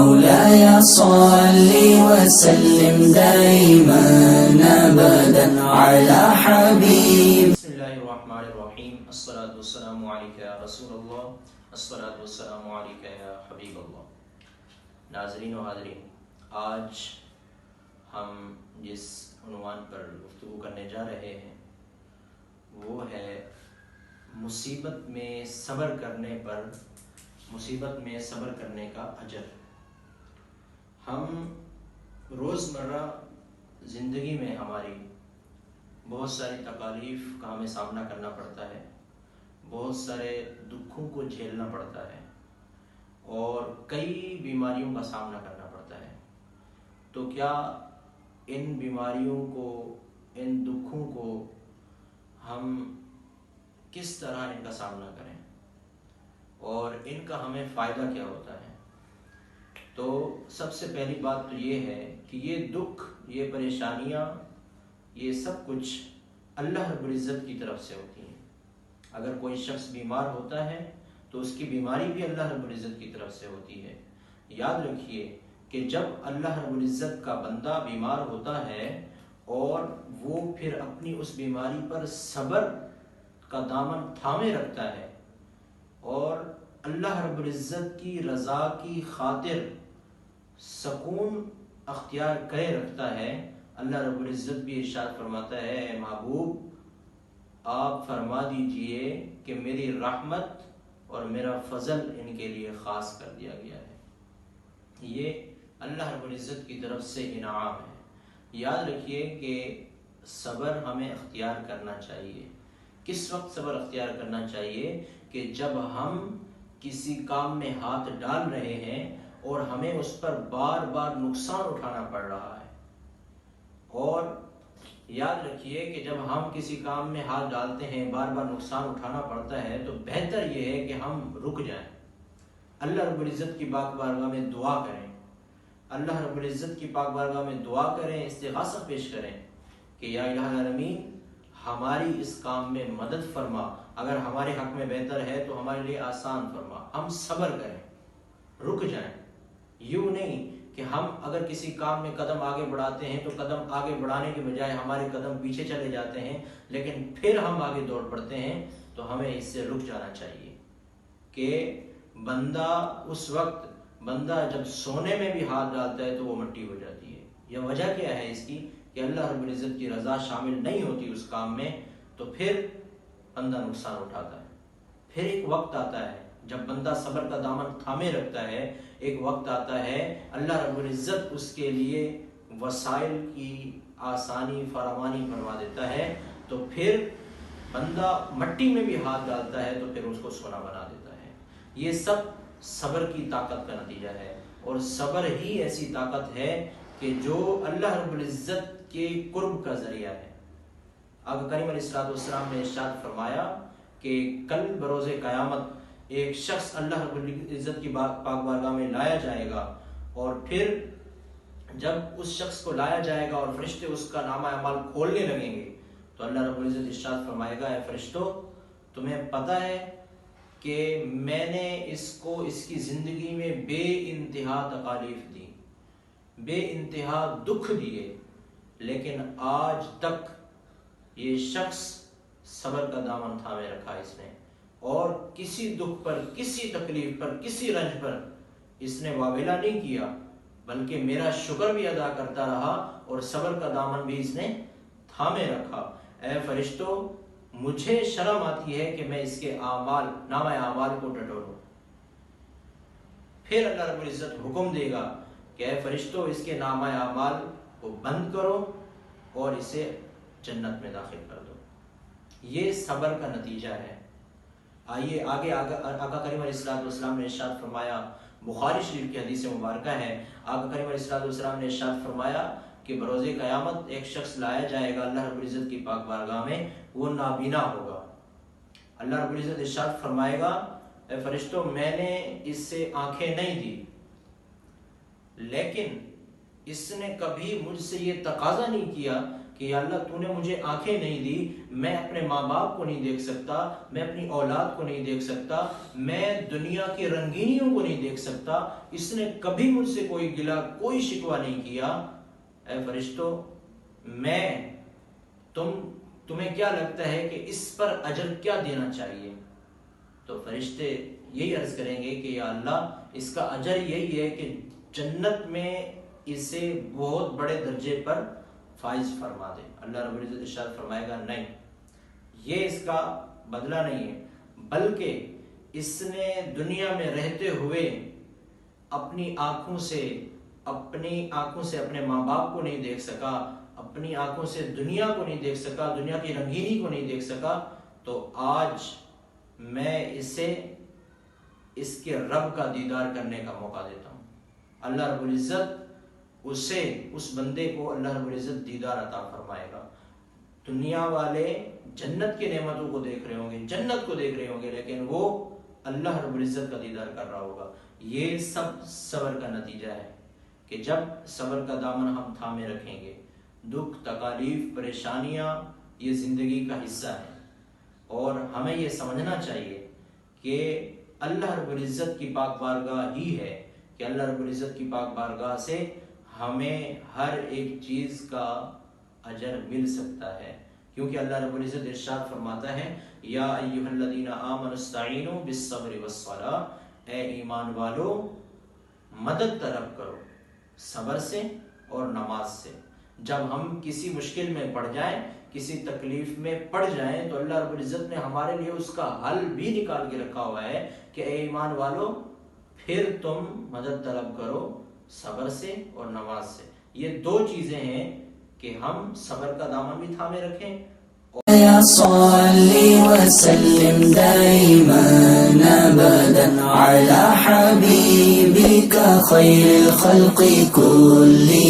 مولاي صل وسلم دائما ابدا على حبيب. بسم اللہ الرحمن الرحیم. الصلاۃ والسلام علیک یا رسول اللہ، الصلاۃ والسلام علیک یا حبیب اللہ. ناظرین و حاضرین، آج ہم جس عنوان پر گفتگو کرنے جا رہے ہیں وہ ہے مصیبت میں صبر کرنے کا اجر. ہم روزمرہ زندگی میں ہماری بہت ساری تکالیف کا ہمیں سامنا کرنا پڑتا ہے، بہت سارے دکھوں کو جھیلنا پڑتا ہے اور کئی بیماریوں کا سامنا کرنا پڑتا ہے. تو کیا ان بیماریوں کو، ان دکھوں کو ہم کس طرح ان کا سامنا کریں اور ان کا ہمیں فائدہ کیا ہوتا ہے؟ تو سب سے پہلی بات تو یہ ہے کہ یہ دکھ، یہ پریشانیاں، یہ سب کچھ اللہ رب العزت کی طرف سے ہوتی ہیں. اگر کوئی شخص بیمار ہوتا ہے تو اس کی بیماری بھی اللہ رب العزت کی طرف سے ہوتی ہے. یاد رکھیے کہ جب اللہ رب العزت کا بندہ بیمار ہوتا ہے اور وہ پھر اپنی اس بیماری پر صبر کا دامن تھامے رکھتا ہے اور اللہ رب العزت کی رضا کی خاطر سکون اختیار کرے رکھتا ہے، اللہ رب العزت بھی ارشاد فرماتا ہے، اے محبوب آپ فرما دیجئے کہ میری رحمت اور میرا فضل ان کے لیے خاص کر دیا گیا ہے. یہ اللہ رب العزت کی طرف سے انعام ہے. یاد رکھیے کہ صبر ہمیں اختیار کرنا چاہیے. کس وقت صبر اختیار کرنا چاہیے؟ کہ جب ہم کسی کام میں ہاتھ ڈال رہے ہیں اور ہمیں اس پر بار بار نقصان اٹھانا پڑ رہا ہے. اور یاد رکھیے کہ جب ہم کسی کام میں ہاتھ ڈالتے ہیں، بار بار نقصان اٹھانا پڑتا ہے، تو بہتر یہ ہے کہ ہم رک جائیں، اللہ رب العزت کی پاک بارگاہ میں دعا کریں، اللہ رب العزت کی پاک بارگاہ میں دعا کریں، استغاثہ پیش کریں کہ یا الہ العالمین ہماری اس کام میں مدد فرما، اگر ہمارے حق میں بہتر ہے تو ہمارے لیے آسان فرما. ہم صبر کریں، رک جائیں. یوں نہیں کہ ہم اگر کسی کام میں قدم آگے بڑھاتے ہیں تو قدم آگے بڑھانے کے بجائے ہمارے قدم پیچھے چلے جاتے ہیں، لیکن پھر ہم آگے دوڑ پڑتے ہیں. تو ہمیں اس سے رک جانا چاہیے کہ بندہ جب سونے میں بھی ہاتھ ڈالتا ہے تو وہ مٹی ہو جاتی ہے. یہ وجہ کیا ہے اس کی؟ کہ اللہ رب العزت کی رضا شامل نہیں ہوتی اس کام میں، تو پھر بندہ نقصان اٹھاتا ہے. پھر ایک وقت آتا ہے جب بندہ صبر کا دامن تھامے رکھتا ہے، ایک وقت آتا ہے اللہ رب العزت اس کے لیے وسائل کی آسانی فراوانی فرما دیتا ہے، تو پھر بندہ مٹی میں بھی ہاتھ ڈالتا ہے تو پھر اس کو سونا بنا دیتا ہے. یہ سب صبر کی طاقت کا نتیجہ ہے، اور صبر ہی ایسی طاقت ہے کہ جو اللہ رب العزت کے قرب کا ذریعہ ہے. آقا کریم علیہ السلام نے ارشاد فرمایا کہ کل بروز قیامت ایک شخص اللہ رب العزت کی پاک بارگاہ میں لایا جائے گا، اور پھر جب اس شخص کو لایا جائے گا اور فرشتے اس کا نامہ اعمال کھولنے لگیں گے تو اللہ رب العزت ارشاد فرمائے گا، اے فرشتوں تمہیں پتہ ہے کہ میں نے اس کو اس کی زندگی میں بے انتہا تکالیف دی، بے انتہا دکھ دیے، لیکن آج تک یہ شخص صبر کا دامن تھامے رکھا اس نے، اور کسی دکھ پر، کسی تکلیف پر، کسی رنج پر اس نے واویلا نہیں کیا، بلکہ میرا شکر بھی ادا کرتا رہا اور صبر کا دامن بھی اس نے تھامے رکھا. اے فرشتوں مجھے شرم آتی ہے کہ میں اس کے نامہ اعمال کو ٹٹولوں. پھر اللہ رب العزت حکم دے گا کہ اے فرشتوں اس کے نامہ اعمال کو بند کرو اور اسے جنت میں داخل کر دو. یہ صبر کا نتیجہ ہے. آئیے آگے آقا کریم علیہ السلام نے ارشاد فرمایا، بخاری شریف کی حدیث مبارکہ ہے، آقا کریم علیہ السلام نے ارشاد فرمایا کہ بروز قیامت ایک شخص لایا جائے گا اللہ رب العزت کی پاک بارگاہ میں، وہ نابینا ہوگا. اللہ رب العزت ارشاد فرمائے گا، اے فرشتوں میں نے اس سے آنکھیں نہیں دی، لیکن اس نے کبھی مجھ سے یہ تقاضا نہیں کیا کہ کہ یا اللہ تو نے مجھے آنکھیں نہیں دی، میں اپنے ماں باپ کو نہیں دیکھ سکتا، میں اپنی اولاد کو نہیں دیکھ سکتا، میں دنیا کی رنگینیوں کو نہیں دیکھ سکتا، اس نے کبھی مجھ سے کوئی گلہ کوئی شکوہ نہیں کیا، اے فرشتوں میں تمہیں کیا لگتا ہے کہ اس پر اجر کیا دینا چاہیے؟ تو فرشتے یہی عرض کریں گے کہ یا اللہ اس کا اجر یہی ہے کہ جنت میں اسے بہت بڑے درجے پر فائز فرما دے۔ اللہ رب العزت ارشاد فرمائے گا نہیں، یہ اس کا بدلہ نہیں ہے، بلکہ اس نے دنیا میں رہتے ہوئے اپنی آنکھوں سے اپنے ماں باپ کو نہیں دیکھ سکا، اپنی آنکھوں سے دنیا کو نہیں دیکھ سکا، دنیا کی رنگینی کو نہیں دیکھ سکا، تو آج میں اسے اس کے رب کا دیدار کرنے کا موقع دیتا ہوں۔ اللہ رب العزت اس بندے کو اللہ رب العزت دیدار عطا فرمائے گا۔ دنیا والے جنت کی نعمتوں کو دیکھ رہے ہوں گے، جنت کو دیکھ رہے ہوں گے، لیکن وہ اللہ رب العزت کا دیدار کر رہا ہوگا۔ یہ سب صبر کا نتیجہ ہے کہ جب صبر کا دامن ہم تھامے رکھیں گے، دکھ، تکالیف، پریشانیاں یہ زندگی کا حصہ ہے، اور ہمیں یہ سمجھنا چاہیے کہ اللہ رب العزت کی پاک بارگاہ ہی ہے، کہ اللہ رب العزت کی پاک بارگاہ سے ہمیں ہر ایک چیز کا اجر مل سکتا ہے، کیونکہ اللہ رب العزت ارشاد فرماتا ہے یا ایھا الذین آمنوا استعینوا بالصبر والصلاۃ، اے ایمان والو مدد طلب کرو صبر سے اور نماز سے۔ جب ہم کسی مشکل میں پڑ جائیں، کسی تکلیف میں پڑ جائیں، تو اللہ رب العزت نے ہمارے لیے اس کا حل بھی نکال کے رکھا ہوا ہے کہ اے ایمان والو پھر تم مدد طلب کرو صبر سے اور نماز سے۔ یہ دو چیزیں ہیں کہ ہم صبر کا دامن بھی تھامے رکھیں۔ يا صلي وسلم دائما أبدا على حبيبك خير الخلق كلهم